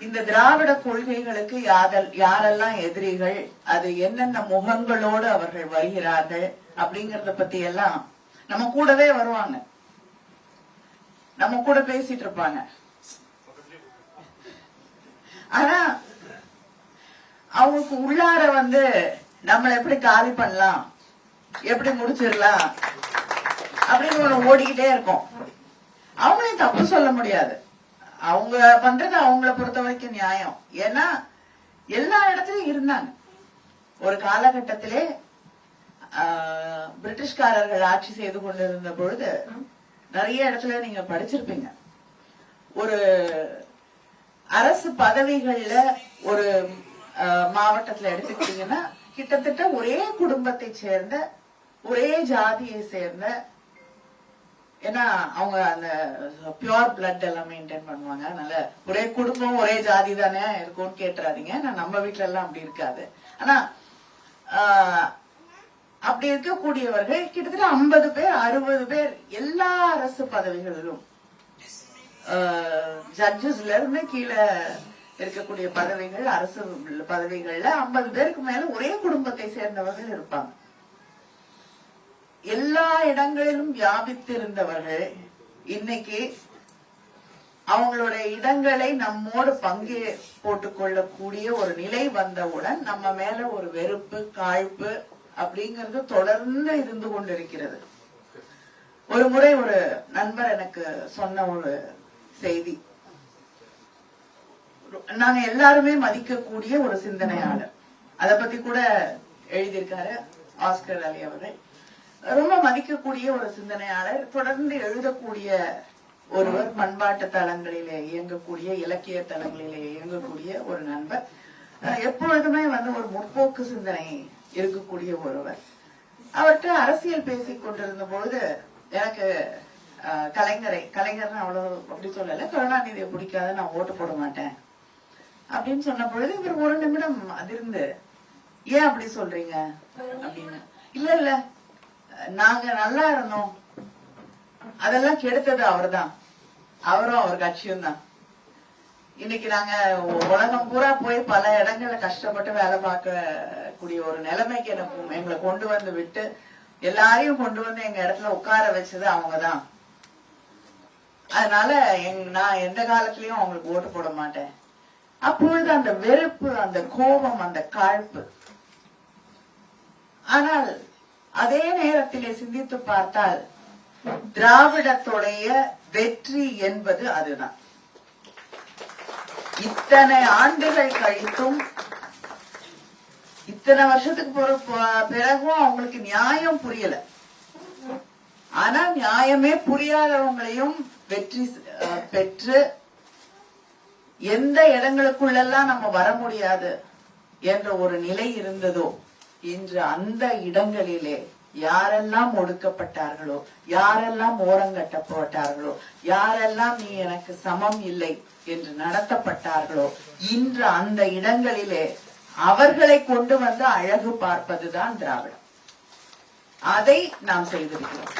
இந்த திராவிட கொள்கைகளுக்கு யாரெல்லாம் எதிரிகள், அது என்னென்ன முகங்களோடு அவர்கள் வருகிறார்கள் அப்படிங்கறத பத்தி எல்லாம் நம்ம கூடவே வருவாங்க, நம்ம கூட பேசிட்டு இருப்பாங்க. ஆனா அவங்களுக்கு உள்ளார நம்மள எப்படி காலி பண்ணலாம், எப்படி முடிச்சிடலாம் அப்படின்னு ஒண்ணு ஓடிக்கிட்டே இருக்கும். அவங்களையும் தப்பு சொல்ல முடியாது, அவங்க பண்றது அவங்கள பொறுத்த வரைக்கும் நியாயம். ஏன்னா எல்லா இடத்துலயும் இருந்தாங்க. ஒரு காலகட்டத்திலே பிரிட்டிஷ்காரர்கள் ஆட்சி செய்து கொண்டிருந்த பொழுது நிறைய இடத்துல நீங்க படிச்சிருப்பீங்க, ஒரு அரசு பதவிகள்ல ஒரு மாவட்டத்துல எடுத்துக்கிட்டீங்கன்னா கிட்டத்தட்ட ஒரே குடும்பத்தை சேர்ந்த ஒரே ஜாதியை சேர்ந்த, ஏன்னா அவங்க அந்த பியூர் பிளட் எல்லாம் மெயின்டைன் பண்ணுவாங்க, அதனால ஒரே குடும்பம் ஒரே ஜாதி தானே இருக்கும்னு கேட்டுறாதீங்க. நம்ம வீட்டுல எல்லாம் அப்படி இருக்காது. ஆனா அப்படி இருக்கக்கூடியவர்கள் கிட்டத்தட்ட 50 பேர் 60 பேர் எல்லா அரசு பதவிகளிலும், ஜட்ஜஸ்ல இருந்து கீழே இருக்கக்கூடிய பதவிகள், அரசு பதவிகள்ல 50 பேருக்கு மேல ஒரே குடும்பத்தை சேர்ந்தவர்கள் இருப்பாங்க. எல்லா இடங்களிலும் வியாபித்து இருந்தவர்கள் இன்னைக்கு அவங்களுடைய இடங்களை நம்மோடு பங்கே போட்டுக் கொள்ளக்கூடிய ஒரு நிலை வந்தவுடன் நம்ம மேல ஒரு வெறுப்பு, காழ்ப்பு அப்படிங்கிறது தொடர்ந்து இருந்து கொண்டிருக்கிறது. ஒரு முறை ஒரு நண்பர் எனக்கு சொன்ன ஒரு செய்தி, நாங்க எல்லாருமே மதிக்கக்கூடிய ஒரு சிந்தனையாளர், அத பத்தி கூட எழுதியிருக்காரு ஆஸ்கர் அலி அவர்கள். ரொம்ப மதிக்கக்கூடிய ஒரு சிந்தனையாளர், தொடர்ந்து எழுதக்கூடிய ஒருவர், பண்பாட்டு தளங்களிலே இயங்கக்கூடிய, இலக்கிய தளங்களிலே இயங்கக்கூடிய ஒரு நண்பர், எப்பொழுதுமே ஒரு முற்போக்கு சிந்தனை இருக்கக்கூடிய ஒருவர். அவர்கிட்ட அரசியல் பேசிக் கொண்டிருந்த பொழுது எனக்கு கலைஞர்னு அவ்வளவு அப்படி சொல்லல, கருணாநிதியை பிடிக்காத, நான் ஓட்டு போட மாட்டேன் அப்படின்னு சொன்ன பொழுது இவர் ஒரு நிமிடம் அதிர்ந்து, ஏன் அப்படி சொல்றீங்க அப்படின்னு. இல்ல நாங்க நல்லா இருந்தோம், அதெல்லாம் கெடுத்தது அவர்தான், அவரும் அவர் கட்சியும் தான். இன்னைக்கு நாங்க உலகம் பூரா போய் பல இடங்கள்ல கஷ்டப்பட்டு வேலை பார்க்கக்கூடிய ஒரு நிலைமைக்கு எங்களை கொண்டு வந்து விட்டு, எல்லாரையும் கொண்டு வந்து எங்க இடத்துல உட்கார வச்சது அவங்கதான். அதனால நான் எந்த காலத்திலயும் அவங்களுக்கு ஓட்டு போட மாட்டேன். அப்பொழுது அந்த வெறுப்பு, அந்த கோபம், அந்த காழ்ப்பு. ஆனால் அதே நேரத்திலே சிந்தித்து பார்த்தால் திராவிடத்துடைய வெற்றி என்பது அதுதான். இத்தனை ஆண்டுகள் கழித்தும், இத்தனை வருஷத்துக்கு பிறகும் அவங்களுக்கு நியாயம் புரியல. ஆனா நியாயமே புரியாதவங்களையும் வெற்றி பெற்று எந்த இடங்களுக்குள்ளெல்லாம் நம்ம வர முடியாது என்ற ஒரு நிலை இருந்ததோ, இன்று அந்த இடங்களிலே யாரெல்லாம் ஒடுக்கப்பட்டார்களோ, யாரெல்லாம் ஓரங்கட்டப்பட்டார்களோ, யாரெல்லாம் நீ எனக்கு சமம் இல்லை என்று நடத்தப்பட்டார்களோ, இன்று அந்த இடங்களிலே அவர்களை கொண்டு வந்து அழகு பார்ப்பதுதான் திராவிடம். அதை நாம் செய்திருக்கிறோம்.